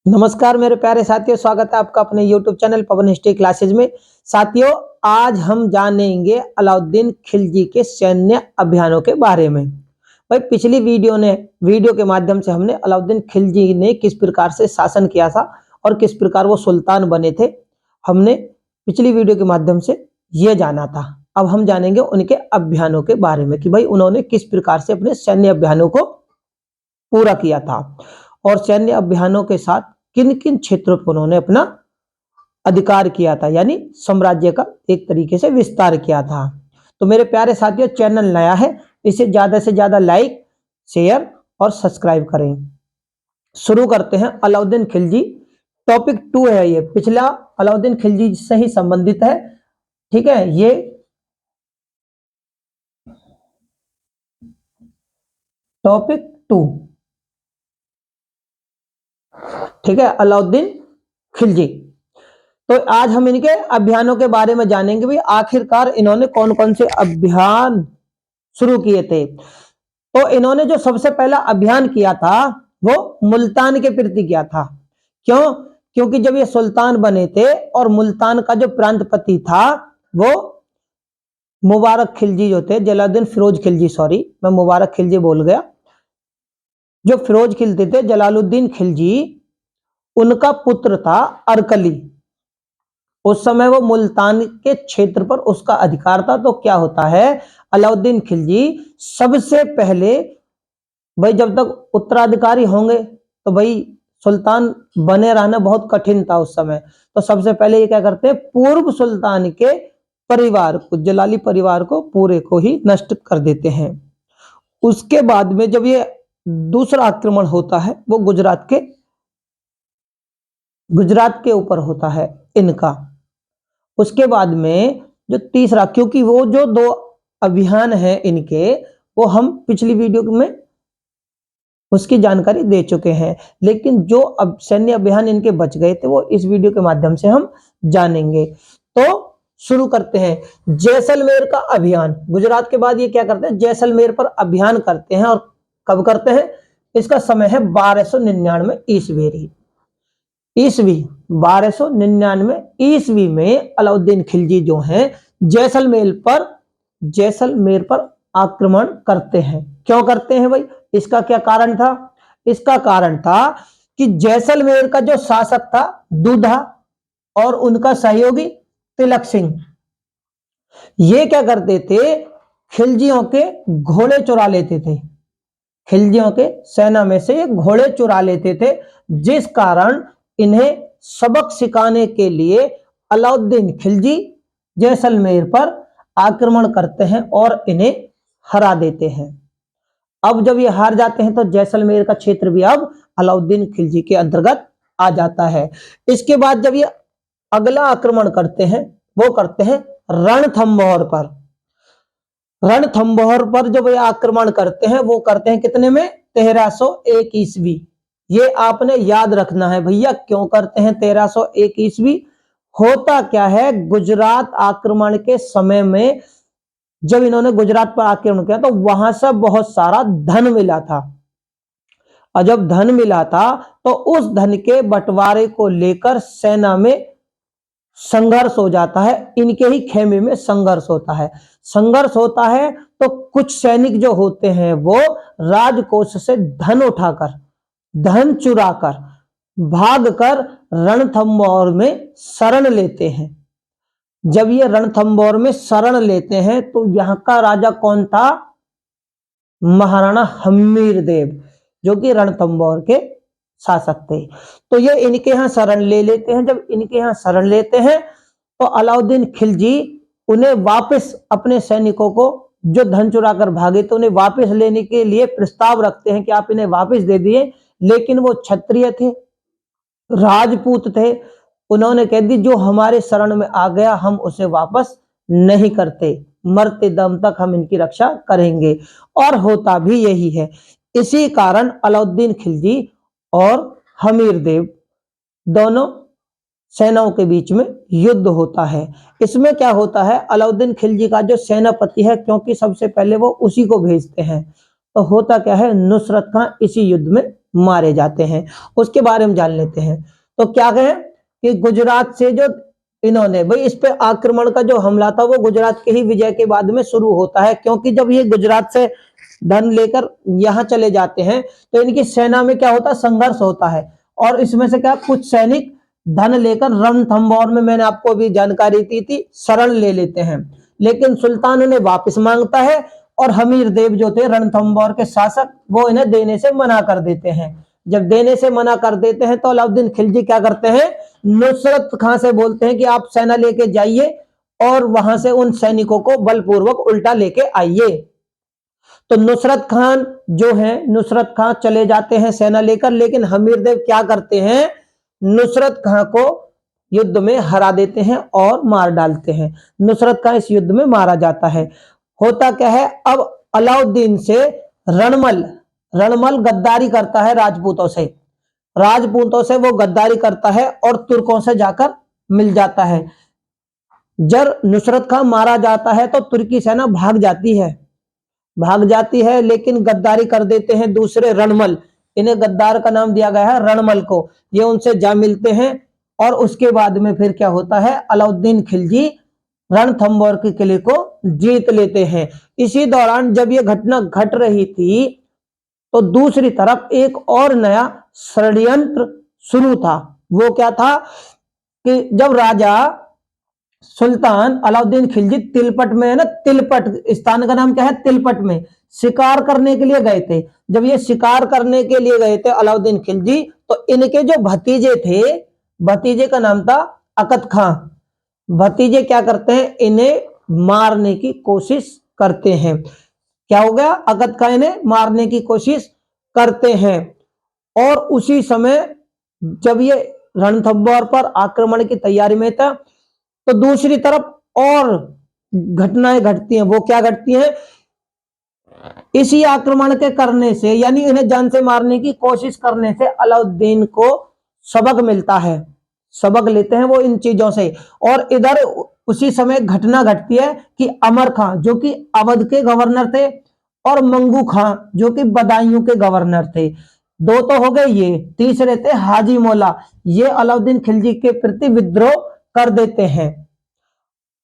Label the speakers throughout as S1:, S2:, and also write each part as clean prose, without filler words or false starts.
S1: नमस्कार मेरे प्यारे साथियों, स्वागत है आपका अपने YouTube चैनल पवन हिस्ट्री क्लासेज में। साथियों, आज हम जानेंगे अलाउद्दीन खिलजी के सैन्य अभियानों के बारे में। भाई, पिछली वीडियो के माध्यम से हमने अलाउद्दीन खिलजी ने किस प्रकार से शासन किया था और किस प्रकार वो सुल्तान बने थे, हमने पिछली वीडियो के माध्यम से ये जाना था। अब हम जानेंगे उनके अभियानों के बारे में कि भाई उन्होंने किस प्रकार से अपने सैन्य अभियानों को पूरा किया था और सैन्य अभियानों के साथ किन किन क्षेत्रों पर उन्होंने अपना अधिकार किया था, यानी साम्राज्य का एक तरीके से विस्तार किया था। तो मेरे प्यारे साथियों, चैनल नया है, इसे ज्यादा से ज्यादा लाइक, शेयर और सब्सक्राइब करें। शुरू करते हैं। अलाउद्दीन खिलजी टॉपिक 2 है, ये पिछला अलाउद्दीन खिलजी से ही संबंधित है। ठीक है, ये टॉपिक 2, ठीक है, अलाउद्दीन खिलजी। तो आज हम इनके अभियानों के बारे में जानेंगे भी, आखिरकार इन्होंने कौन कौन से अभियान शुरू किए थे। तो इन्होंने जो सबसे पहला अभियान किया था वो मुल्तान के प्रति किया था। क्यों? क्योंकि जब ये सुल्तान बने थे और मुल्तान का जो प्रांतपति था वो मुबारक खिलजी जो थे, जलालुद्दीन फिरोज खिलजी, सॉरी मैं मुबारक खिलजी बोल गया, जो फिरोज खिलजी थे जलालुद्दीन खिलजी, उनका पुत्र था अरकली। उस समय वो मुल्तान के क्षेत्र पर उसका अधिकार था। तो क्या होता है, अलाउद्दीन खिलजी सबसे पहले, भाई जब तक उत्तराधिकारी होंगे तो भाई सुल्तान बने रहना बहुत कठिन था उस समय। तो सबसे पहले ये क्या करते हैं, पूर्व सुल्तान के परिवार को, जलाली परिवार को पूरे को ही नष्ट कर देते हैं। उसके बाद में जब ये दूसरा आक्रमण होता है वो गुजरात के ऊपर होता है इनका। उसके बाद में जो तीसरा, क्योंकि वो जो 2 अभियान है इनके, वो हम पिछली वीडियो में उसकी जानकारी दे चुके हैं, लेकिन जो अब सैन्य अभियान इनके बच गए थे वो इस वीडियो के माध्यम से हम जानेंगे। तो शुरू करते हैं। जैसलमेर का अभियान, गुजरात के बाद ये क्या करते हैं, जैसलमेर पर अभियान करते हैं। और कब करते हैं, इसका समय है 1299 ईस्वी। 1299 ईस्वी में अलाउद्दीन खिलजी जो हैं जैसलमेर पर आक्रमण करते हैं। क्यों करते हैं भाई, इसका क्या कारण था? इसका कारण था कि जैसलमेर का जो शासक था दूधा और उनका सहयोगी तिलक सिंह, ये क्या करते थे, खिलजियों के घोड़े चुरा लेते थे। खिलजियों के सेना में से ये घोड़े चुरा लेते थे, जिस कारण इन्हें सबक सिखाने के लिए अलाउद्दीन खिलजी जैसलमेर पर आक्रमण करते हैं और इन्हें हरा देते हैं। अब जब ये हार जाते हैं तो जैसलमेर का क्षेत्र भी अब अलाउद्दीन खिलजी के अंतर्गत आ जाता है। इसके बाद जब ये अगला आक्रमण करते हैं वो करते हैं रणथंभौर पर। रणथंभौर पर जब ये आक्रमण करते हैं वो करते हैं कितने में, 1301 ईस्वी। ये आपने याद रखना है भैया, क्यों करते हैं 1301 ईस्वी। होता क्या है, गुजरात आक्रमण के समय में जब इन्होंने गुजरात पर आक्रमण किया तो वहां से बहुत सारा धन मिला था, और जब धन मिला था तो उस धन के बंटवारे को लेकर सेना में संघर्ष हो जाता है। इनके ही खेमे में संघर्ष होता है तो कुछ सैनिक जो होते हैं वो राजकोष से धन उठाकर, धन चुराकर, भागकर रणथंभौर में शरण लेते हैं। जब ये रणथंभौर में शरण लेते हैं तो यहां का राजा कौन था, महाराणा हम्मीर देव, जो कि रणथंभौर के शासक थे। तो ये इनके यहां शरण ले लेते हैं। जब इनके यहां शरण लेते हैं तो अलाउद्दीन खिलजी उन्हें वापस, अपने सैनिकों को जो धन चुरा कर भागे तो उन्हें वापस लेने के लिए प्रस्ताव रखते हैं कि आप इन्हें वापस दे दिए। लेकिन वो क्षत्रिय थे, राजपूत थे, उन्होंने कह दी जो हमारे शरण में आ गया हम उसे वापस नहीं करते, मरते दम तक हम इनकी रक्षा करेंगे। और होता भी यही है। इसी कारण अलाउद्दीन खिलजी और हमीर देव दोनों सेनाओं के बीच में युद्ध होता है। इसमें क्या होता है, अलाउद्दीन खिलजी का जो सेनापति है, क्योंकि सबसे पहले वो उसी को भेजते हैं, तो होता क्या है, नुसरत खां इसी युद्ध में मारे जाते हैं। उसके बारे में जान लेते हैं। तो क्या कहें कि गुजरात से जो इन्होंने भाई इस पे आक्रमण का जो हमला था वो गुजरात के ही विजय के बाद में शुरू होता है, क्योंकि जब ये गुजरात से धन लेकर यहाँ चले जाते हैं तो इनकी सेना में क्या होता है, संघर्ष होता है। और इसमें से क्या कुछ सैनिक धन लेकर रणथंभौर में, मैंने आपको अभी जानकारी दी थी, शरण ले लेते हैं, लेकिन सुल्तान उन्हें वापस मांगता है और हमीर देव जो थे रणथंभौर के शासक, वो इन्हें देने से मना कर देते हैं। जब देने से मना कर देते हैं तो अलाउद्दीन खिलजी क्या करते हैं, नुसरत खां से बोलते हैं कि आप सेना लेके जाइए और वहां से उन सैनिकों को बलपूर्वक उल्टा लेके आइए। तो नुसरत खान जो है, नुसरत खां चले जाते हैं सेना लेकर, लेकिन हमीर देव क्या करते हैं, नुसरत खां को युद्ध में हरा देते हैं और मार डालते हैं। नुसरत खां इस युद्ध में मारा जाता है। होता क्या है, अब अलाउद्दीन से रणमल रणमल गद्दारी करता है राजपूतों से, राजपूतों से वो गद्दारी करता है और तुर्कों से जाकर मिल जाता है। जब नुसरत खां मारा जाता है तो तुर्की सेना भाग जाती है, लेकिन गद्दारी कर देते हैं दूसरे रणमल, इन्हें गद्दार का नाम दिया गया है रणमल को। ये उनसे जा मिलते हैं और उसके बाद में फिर क्या होता है, अलाउद्दीन खिलजी रणथंभौर के किले को जीत लेते हैं। इसी दौरान जब ये घटना घट रही थी तो दूसरी तरफ एक और नया षड्यंत्र शुरू था। वो क्या था कि जब राजा सुल्तान अलाउद्दीन खिलजी तिलपट में है ना, तिलपट स्थान का नाम क्या है, तिलपट में शिकार करने के लिए गए थे। जब ये शिकार करने के लिए गए थे अलाउद्दीन खिलजी, तो इनके जो भतीजे थे, भतीजे का नाम था अकत खां, भतीजे क्या करते हैं, इन्हें मारने की कोशिश करते हैं। क्या हो गया, अकत खां इन्हें मारने की कोशिश करते हैं। और उसी समय जब ये रणथंभौर पर आक्रमण की तैयारी में था तो दूसरी तरफ और घटनाएं घटती हैं। वो क्या घटती हैं, इसी आक्रमण के करने से, यानी इन्हें जान से मारने की कोशिश करने से अलाउद्दीन को सबक मिलता है, सबक लेते हैं वो इन चीजों से। और इधर उसी समय घटना घटती है कि अमर खां जो कि अवध के गवर्नर थे और मंगू खां जो कि बदायूं के गवर्नर थे, दो तो हो गए ये, तीसरे थे हाजी मौला, ये अलाउद्दीन खिलजी के प्रति विद्रोह कर देते हैं।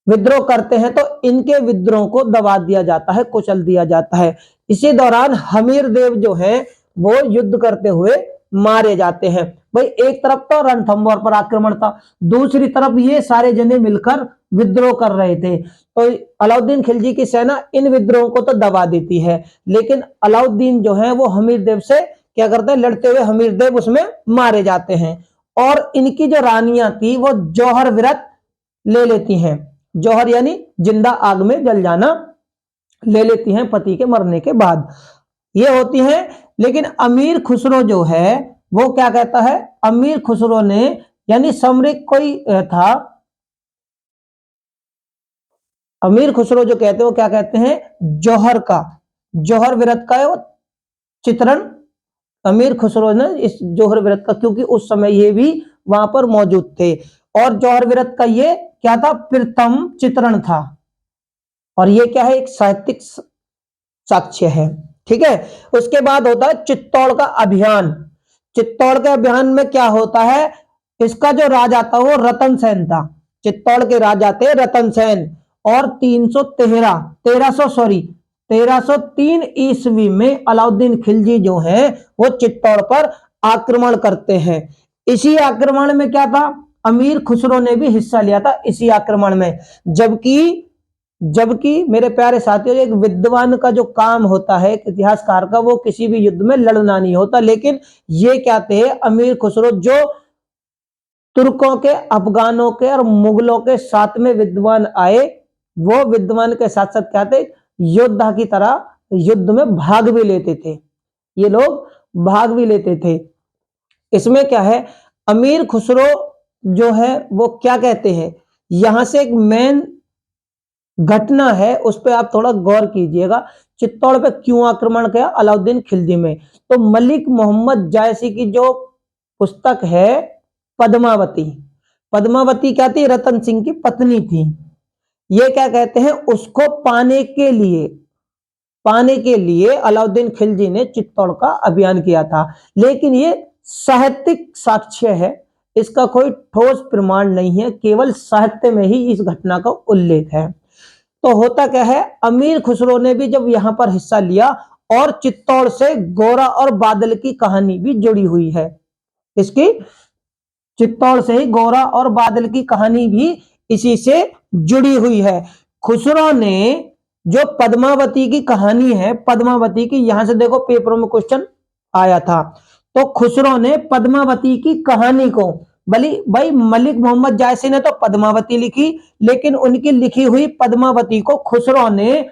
S1: विद्रोह करते हैं तो इनके विद्रोह को दबा दिया जाता है, कुचल दिया जाता है। इसी दौरान हमीर देव जो है वो युद्ध करते हुए मारे जाते हैं। भाई एक तरफ तो रणथंभौर पर आक्रमण था, दूसरी तरफ ये सारे जने मिलकर विद्रोह कर रहे थे। तो अलाउद्दीन खिलजी की सेना इन विद्रोहों को तो दबा देती है, लेकिन अलाउद्दीन जो है वो हमीर देव से क्या करते हैं, लड़ते हुए हमीर देव उसमें मारे जाते हैं। और इनकी जो रानियां थी वो जौहर व्रत ले लेती हैं, जौहर यानी जिंदा आग में जल जाना ले लेती हैं पति के मरने के बाद, ये होती हैं। लेकिन अमीर खुसरो जो है वो क्या कहता है, अमीर खुसरो ने, यानी समरिक कोई था, अमीर खुसरो जो कहते हैं वो क्या कहते हैं, जौहर का, जौहर व्रत का है वो चित्रण अमीर खुसरो ने इस जौहर व्रत का, क्योंकि उस समय ये भी वहां पर मौजूद थे। और जौहर व्रत का ये क्या था, प्रथम चित्रण था, और ये क्या है, एक साहित्यिक साक्ष्य है। ठीक है, उसके बाद होता है चित्तौड़ का अभियान। चित्तौड़ के अभियान में क्या होता है, इसका जो राजा था वो रतन सेन था, चित्तौड़ के राजा थे रतन सेन। और 1303 ईस्वी में अलाउद्दीन खिलजी जो है वो चित्तौड़ पर आक्रमण करते हैं। इसी आक्रमण में क्या था, अमीर खुसरो ने भी हिस्सा लिया था इसी आक्रमण में। जबकि मेरे प्यारे साथियों, एक विद्वान का जो काम होता है, एक इतिहासकार का, वो किसी भी युद्ध में लड़ना नहीं होता, लेकिन ये क्या थे, अमीर खुसरो जो तुर्कों के, अफगानों के और मुगलों के साथ में विद्वान आए, वो विद्वान के साथ साथ क्या थे, योद्धा की तरह युद्ध में भाग भी लेते थे, ये लोग भाग भी लेते थे। इसमें क्या है, अमीर खुसरो जो है वो क्या कहते हैं, यहां से एक मेन घटना है उस पर आप थोड़ा गौर कीजिएगा। चित्तौड़ पे क्यों आक्रमण किया अलाउद्दीन खिलजी में, तो मलिक मोहम्मद जायसी की जो पुस्तक है पद्मावती, पद्मावती क्या थी, रतन सिंह की पत्नी थी। ये क्या कहते हैं, उसको पाने के लिए पाने के लिए अलाउद्दीन खिलजी ने चित्तौड़ का अभियान किया था। लेकिन ये साहित्यिक साक्ष्य है, इसका कोई ठोस प्रमाण नहीं है, केवल साहित्य में ही इस घटना का उल्लेख है। तो होता क्या है, अमीर खुसरो ने भी जब यहां पर हिस्सा लिया और चित्तौड़ से गोरा और बादल की कहानी भी जुड़ी हुई है। इसकी चित्तौड़ से ही गोरा और बादल की कहानी भी इसी से जुड़ी हुई है। खुसरो ने जो पद्मावती की कहानी है, पद्मावती की, यहां से देखो पेपरों में क्वेश्चन आया था, तो खुसरो ने पद्मावती की कहानी को, भली भाई मलिक मोहम्मद जायसी ने तो पद्मावती लिखी, लेकिन उनकी लिखी हुई पद्मावती को खुसरो ने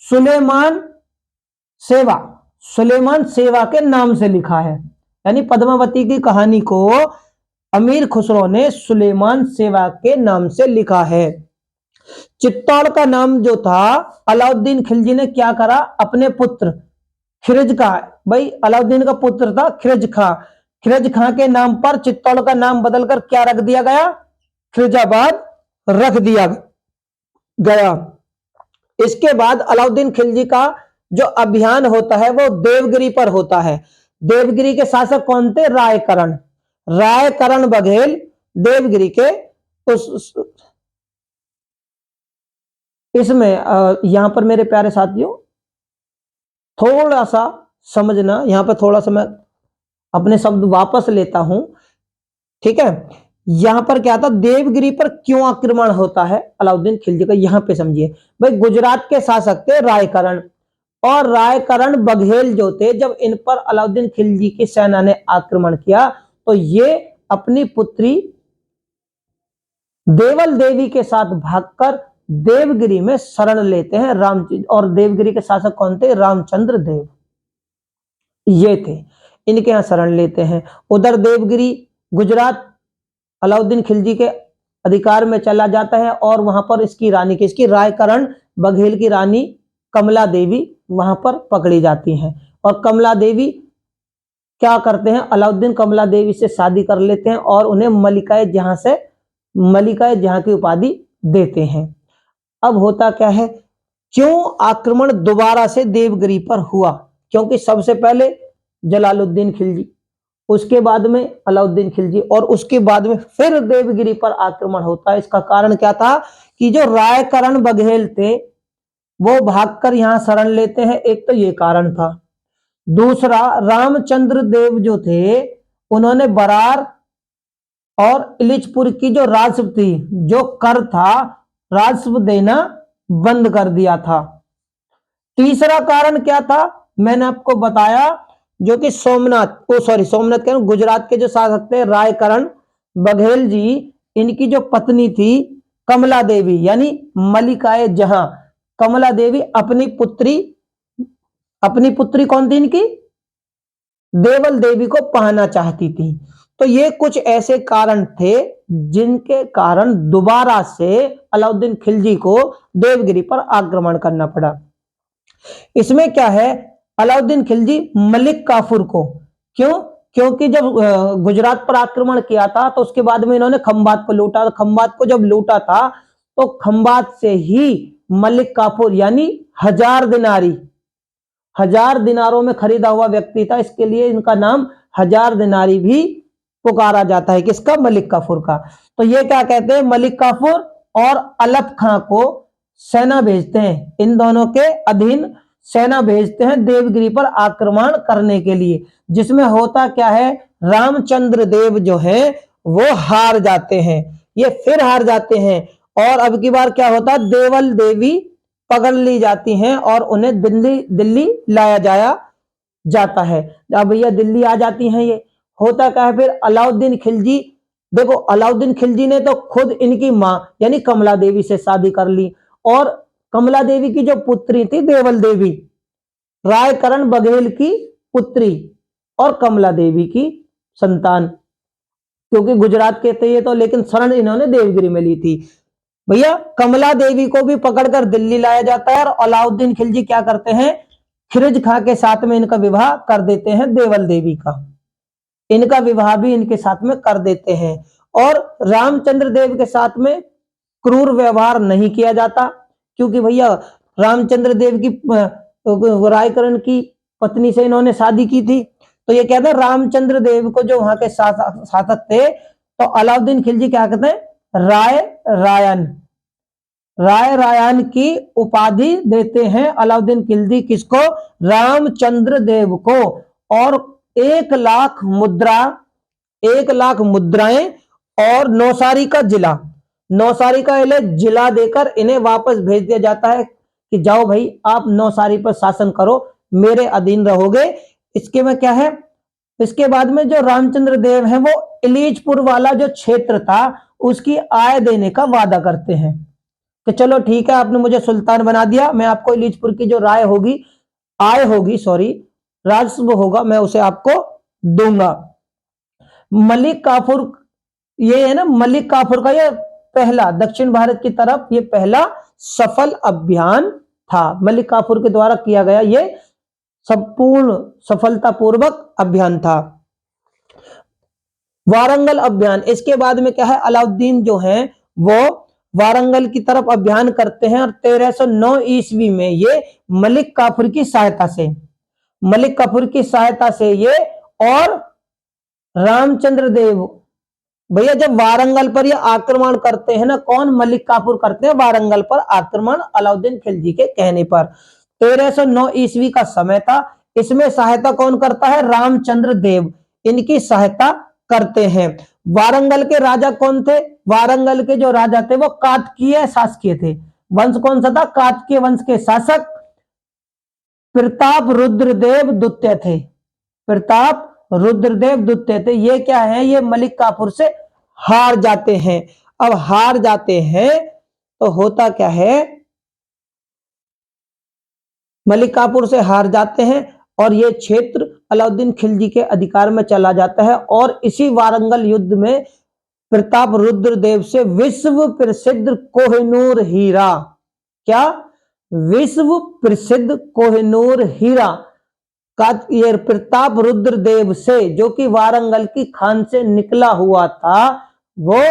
S1: सुलेमान सेवा के नाम से लिखा है। यानी पद्मावती की कहानी को अमीर खुसरो ने सुलेमान सेवा के नाम से लिखा है। चित्तौड़ का नाम जो था, अलाउद्दीन खिलजी ने क्या करा, अपने पुत्र खिरज खां, भाई अलाउद्दीन का पुत्र था खिरज खां के नाम पर चित्तौड़ का नाम बदलकर क्या रख दिया गया, खिरजाबाद रख दिया गया। इसके बाद अलाउद्दीन खिलजी का जो अभियान होता है वो देवगिरी पर होता है। देवगिरी के शासक कौन थे, रायकरण बघेल देवगिरी के इसमें यहां पर मेरे प्यारे साथियों थोड़ा सा समझना, यहां पर थोड़ा सा मैं अपने शब्द वापस लेता हूं, ठीक है। यहां पर क्या था, देवगिरी पर क्यों आक्रमण होता है अलाउद्दीन खिलजी का, यहां पे समझिए। भाई गुजरात के शासक थे रायकरण, और रायकरण बघेल जो थे, जब इन पर अलाउद्दीन खिलजी की सेना ने आक्रमण किया तो ये अपनी पुत्री देवल देवी के साथ भागकर देवगिरी में शरण लेते हैं। और देवगिरी के शासक कौन थे, रामचंद्र देव ये थे, इनके यहां शरण लेते हैं। उधर देवगिरी गुजरात अलाउद्दीन खिलजी के अधिकार में चला जाता है, और वहां पर इसकी रानी, किसकी, रायकरण बघेल की रानी कमला देवी वहां पर पकड़ी जाती हैं। और कमला देवी क्या करते हैं, अलाउद्दीन कमला देवी से शादी कर लेते हैं और उन्हें मलिकाए जहां की उपाधि देते हैं। अब होता क्या है, क्यों आक्रमण दोबारा से देवगिरी पर हुआ, क्योंकि सबसे पहले जलालुद्दीन खिलजी, उसके बाद में अलाउद्दीन खिलजी, और उसके बाद में फिर देवगिरी पर आक्रमण होता है। इसका कारण क्या था कि जो रायकरण बघेल थे वो भागकर यहां शरण लेते हैं, एक तो ये कारण था। दूसरा, रामचंद्र देव जो थे उन्होंने बरार और इलिचपुर की जो राजस्व थी, जो कर था, राजस्व देना बंद कर दिया था। तीसरा कारण क्या था, मैंने आपको बताया, जो कि सोमनाथ कह रहा हूं, गुजरात के जो शासक थे रायकरण बघेल जी, इनकी जो पत्नी थी कमला देवी, यानी मलिकाए जहां, कमला देवी अपनी पुत्री कौन थी इनकी, देवल देवी को पाना चाहती थी। तो ये कुछ ऐसे कारण थे जिनके कारण दोबारा से अलाउद्दीन खिलजी को देवगिरी पर आक्रमण करना पड़ा। इसमें क्या है, अलाउद्दीन खिलजी मलिक काफूर को, क्योंकि जब गुजरात पर आक्रमण किया था तो उसके बाद में इन्होंने खंबात को लूटा। खंबात को जब लूटा था तो खंबात से ही मलिक काफूर, यानी 1000 दिनारों में खरीदा हुआ व्यक्ति था, इसके लिए इनका नाम 1000 दिनारी भी पुकारा जाता है, किसका, मलिक काफूर का। तो ये क्या कहते हैं, मलिक काफूर और अलप खां को सेना भेजते हैं, इन दोनों के अधीन सेना भेजते हैं देवगिरी पर आक्रमण करने के लिए। जिसमें होता क्या है, रामचंद्र देव जो है वो हार जाते हैं, ये फिर हार जाते हैं, और अब की बार क्या होता है, देवल देवी पकड़ ली जाती हैं और उन्हें दिल्ली लाया जाता है। अब भैया दिल्ली आ जाती हैं, ये होता क्या है, फिर अलाउद्दीन खिलजी, देखो अलाउद्दीन खिलजी ने तो खुद इनकी मां यानी कमला देवी से शादी कर ली, और कमला देवी की जो पुत्री थी देवल देवी, रायकरण बघेल की पुत्री और कमला देवी की संतान, क्योंकि गुजरात के थे ये तो, लेकिन शरण इन्होंने देवगिरी में ली थी। भैया कमला देवी को भी पकड़कर दिल्ली लाया जाता है, और अलाउद्दीन खिलजी क्या करते हैं, खिरज खां के साथ में इनका विवाह कर देते हैं, देवल देवी का इनका विवाह भी इनके साथ में कर देते हैं। और रामचंद्र देव के साथ में क्रूर व्यवहार नहीं किया जाता, क्योंकि भैया रामचंद्र देव की रायकरण की पत्नी से इन्होंने शादी की थी। तो ये कहते हैं रामचंद्र देव को जो वहां के शासक थे, तो अलाउद्दीन खिलजी क्या कहते हैं, राय रायन की उपाधि देते हैं अलाउद्दीन खिलजी किसको, रामचंद्र देव को। और 1,00,000 मुद्राएं और नौसारी का जिला देकर इन्हें वापस भेज दिया जाता है कि जाओ भाई आप नौसारी पर शासन करो, मेरे अधीन रहोगे। इसके में क्या है, इसके बाद में जो रामचंद्र देव है वो इलीचपुर वाला जो क्षेत्र था उसकी आय देने का वादा करते हैं कि चलो ठीक है, आपने मुझे सुल्तान बना दिया, मैं आपको इलीचपुर की जो आय होगी राजस्व होगा, मैं उसे आपको दूंगा। मलिक काफूर, ये है ना मलिक काफूर का ये पहला दक्षिण भारत की तरफ ये पहला सफल अभियान था। मलिक काफूर के द्वारा किया गया ये संपूर्ण सफलतापूर्वक अभियान था। वारंगल अभियान, इसके बाद में क्या है, अलाउद्दीन जो है वो वारंगल की तरफ अभियान करते हैं और 1309 ईस्वी में ये मलिक काफूर की सहायता से ये और रामचंद्र देव, भैया जब वारंगल पर ये आक्रमण करते हैं ना, कौन, मलिक काफूर करते हैं वारंगल पर आक्रमण अलाउद्दीन खिलजी के कहने पर। 1309 ईस्वी का समय था। इसमें सहायता कौन करता है, रामचंद्र देव इनकी सहायता करते हैं। वारंगल के राजा कौन थे, वारंगल के जो राजा थे वो कातकीय शासकीय थे। वंश कौन सा था, कातकीय वंश के शासक प्रताप रुद्रदेव द्वितीय थे। ये क्या है, ये मलिक काफूर से हार जाते हैं। अब हार जाते हैं तो होता क्या है, मलिक काफूर से हार जाते हैं और ये क्षेत्र अलाउद्दीन खिलजी के अधिकार में चला जाता है। और इसी वारंगल युद्ध में प्रताप रुद्रदेव से विश्व प्रसिद्ध कोहिनूर हीरा, क्या, विश्व प्रसिद्ध कोहिनूर हीरा का ये प्रताप रुद्रदेव से, जो कि वारंगल की खान से निकला हुआ था, वो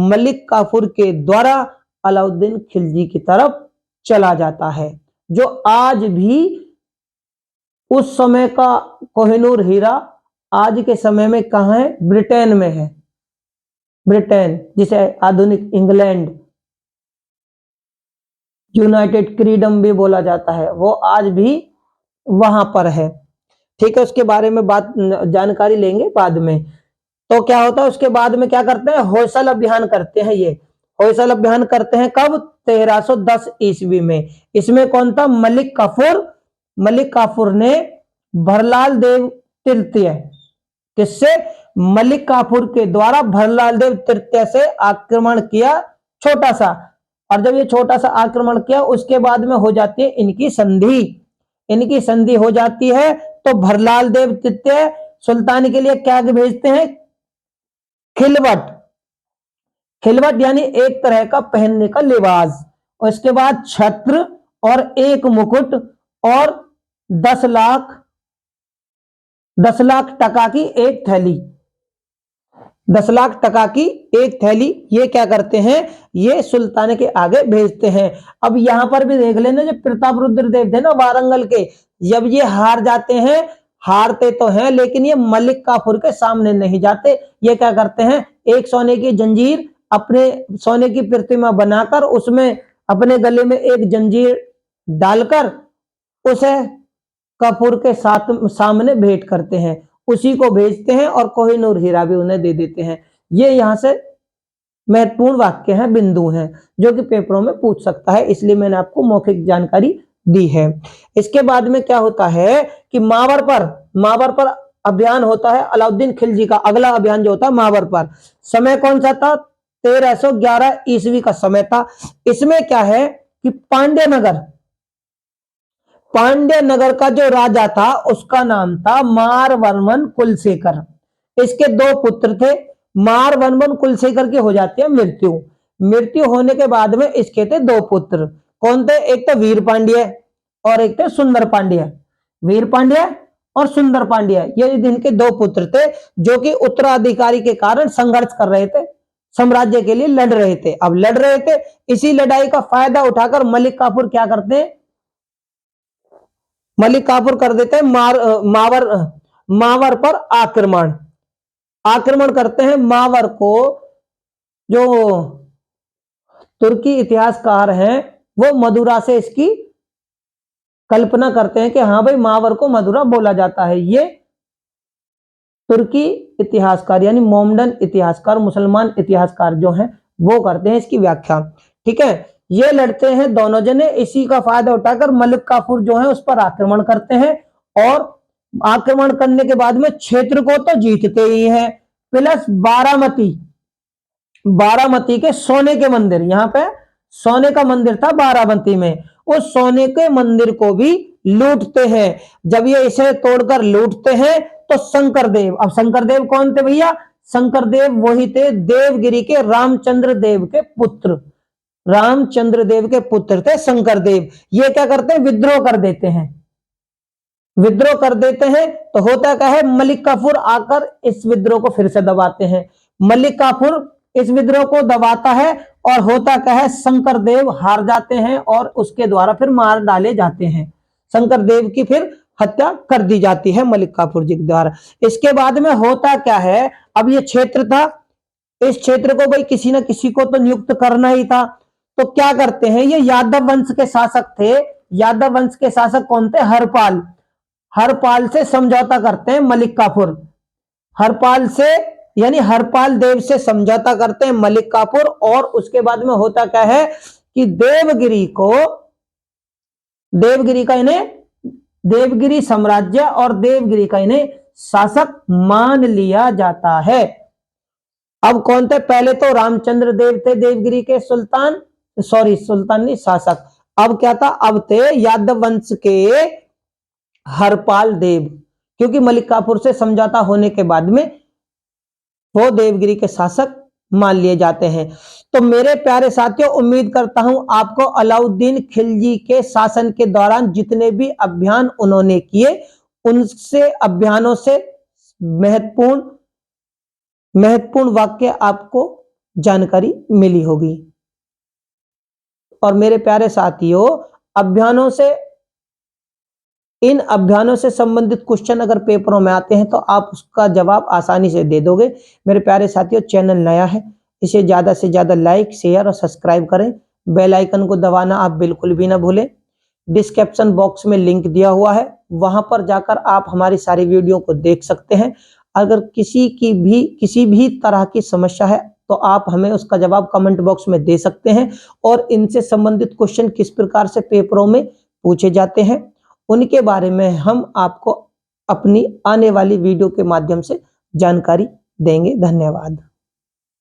S1: मलिक काफूर के द्वारा अलाउद्दीन खिलजी की तरफ चला जाता है। जो आज भी उस समय का कोहिनूर हीरा आज के समय में कहां है, ब्रिटेन में है। ब्रिटेन जिसे आधुनिक इंग्लैंड, यूनाइटेड किंगडम भी बोला जाता है, वो आज भी वहां पर है। ठीक है, उसके बारे में बात जानकारी लेंगे बाद में। तो क्या होता है, उसके बाद में क्या करते हैं, होयसल अभियान करते हैं। ये होयसल अभियान करते हैं कब, 1310 ईस्वी में। इसमें कौन था, मलिक काफूर ने भरलाल देव तृतीय, किससे, मलिक काफूर के द्वारा भरलाल देव तृतीय से आक्रमण किया छोटा सा। और जब ये छोटा सा आक्रमण किया उसके बाद में हो जाती है इनकी संधि हो जाती है। तो भरलाल देव तृतीय सुल्तान के लिए क्या भेजते हैं, खिलवट यानी एक तरह का पहनने का लिबास, और इसके बाद छत्र और एक मुकुट और 10 लाख टका की एक थैली, 10 लाख टका की एक थैली, ये क्या करते हैं, ये सुल्तान के आगे भेजते हैं। अब यहां पर भी देख लेना, जो प्रताप रुद्रदेव थे ना वारंगल के, जब ये हार जाते हैं, हारते तो हैं लेकिन ये मलिक काफूर के सामने नहीं जाते। ये क्या करते हैं, एक सोने की जंजीर, अपने सोने की प्रतिमा बनाकर उसमें अपने गले में एक जंजीर डालकर उसे काफूर के सामने भेंट करते हैं, उसी को भेजते हैं और कोहिनूर हीरा भी उन्हें दे देते हैं। ये यहां से महत्वपूर्ण वाक्य हैं, बिंदु हैं, जो कि पेपरों में पूछ सकता है, इसलिए मैंने आपको मौखिक जानकारी दी है। इसके बाद में क्या होता है कि मावर पर अभियान होता है अलाउद्दीन खिलजी का। अगला अभियान जो होता है मावर पर, समय कौन सा था, 1311 ईस्वी का समय था। इसमें क्या है कि पांड्य नगर का जो राजा था उसका नाम था मारवर्मन कुलशेखर। इसके 2 पुत्र थे। मारवर्मन कुलशेखर की हो जाती है मृत्यु होने के बाद में इसके थे 2 पुत्र। कौन थे, एक तो वीर पांड्य और एक थे सुंदर पांड्य। वीर पांड्य और सुंदर पांड्य ये इनके 2 पुत्र थे, जो कि उत्तराधिकारी के कारण संघर्ष कर रहे थे, साम्राज्य के लिए लड़ रहे थे। इसी लड़ाई का फायदा उठाकर मलिक काफूर क्या करते हैं, मलिक काफूर कर देते हैं मावर पर आक्रमण। आक्रमण करते हैं मावर को। जो तुर्की इतिहासकार हैं वो मदुरा से इसकी कल्पना करते हैं कि हाँ भाई मावर को मदुरा बोला जाता है। ये तुर्की इतिहासकार यानी मोमडन इतिहासकार, मुसलमान इतिहासकार जो हैं वो करते हैं इसकी व्याख्या। ठीक है, ये लड़ते हैं दोनों जने, इसी का फायदा उठाकर मलिक काफूर जो है उस पर आक्रमण करते हैं और आक्रमण करने के बाद में क्षेत्र को तो जीतते ही हैं, प्लस बारामती के सोने के मंदिर, यहाँ पे सोने का मंदिर था बारामती में, उस सोने के मंदिर को भी लूटते हैं। जब ये इसे तोड़कर लूटते हैं तो शंकरदेव, अब शंकरदेव कौन थे भैया? शंकरदेव वही थे देवगिरी के रामचंद्र देव के पुत्र, रामचंद्र देव के पुत्र थे शंकरदेव। ये क्या करते हैं? विद्रोह कर देते हैं। विद्रोह कर देते हैं तो होता क्या है, मलिक काफूर आकर इस विद्रोह को फिर से दबाते हैं। मलिक काफूर इस विद्रोह को दबाता है और होता क्या है, शंकरदेव हार जाते हैं और उसके द्वारा फिर मार डाले जाते हैं। शंकरदेव की फिर हत्या कर दी जाती है मलिक काफूर जी के द्वारा। इसके बाद में होता क्या है, अब ये क्षेत्र था, इस क्षेत्र को भाई किसी ना किसी को तो नियुक्त करना ही था, तो क्या करते हैं, ये यादव वंश के शासक थे। यादव वंश के शासक कौन थे? हरपाल। हरपाल से समझौता करते हैं मलिक काफूर, हरपाल से यानी हरपाल देव से समझौता करते हैं मलिक काफूर। और उसके बाद में होता क्या है कि देवगिरी का इन्हें देवगिरी साम्राज्य और देवगिरी का इन्हें शासक मान लिया जाता है। अब कौन थे? पहले तो रामचंद्र देव थे देवगिरी के सुल्तान, सुल्तान नहीं शासक। अब क्या था? अब थे यादव वंश के हरपाल देव, क्योंकि मलिक काफूर से समझौता होने के बाद में वो देवगिरी के शासक मान लिए जाते हैं। तो मेरे प्यारे साथियों, उम्मीद करता हूं आपको अलाउद्दीन खिलजी के शासन के दौरान जितने भी अभियान उन्होंने किए, उनसे अभियानों से महत्वपूर्ण वाक्य आपको जानकारी मिली होगी। और मेरे प्यारे साथियों, इन अभियानों से संबंधित क्वेश्चन अगर पेपरों में आते हैं तो आप उसका जवाब आसानी से दे दोगे। मेरे प्यारे साथियों, चैनल नया है, इसे ज्यादा से ज्यादा लाइक, शेयर और सब्सक्राइब करें। बेल आइकन को दबाना आप बिल्कुल भी ना भूलें। डिस्क्रिप्शन बॉक्स में लिंक दिया हुआ है, वहां पर जाकर आप हमारी सारी वीडियो को देख सकते हैं। अगर किसी भी तरह की समस्या है तो आप हमें उसका जवाब कमेंट बॉक्स में दे सकते हैं। और इनसे संबंधित क्वेश्चन किस प्रकार से पेपरों में पूछे जाते हैं उनके बारे में हम आपको अपनी आने वाली वीडियो के माध्यम से जानकारी देंगे। धन्यवाद।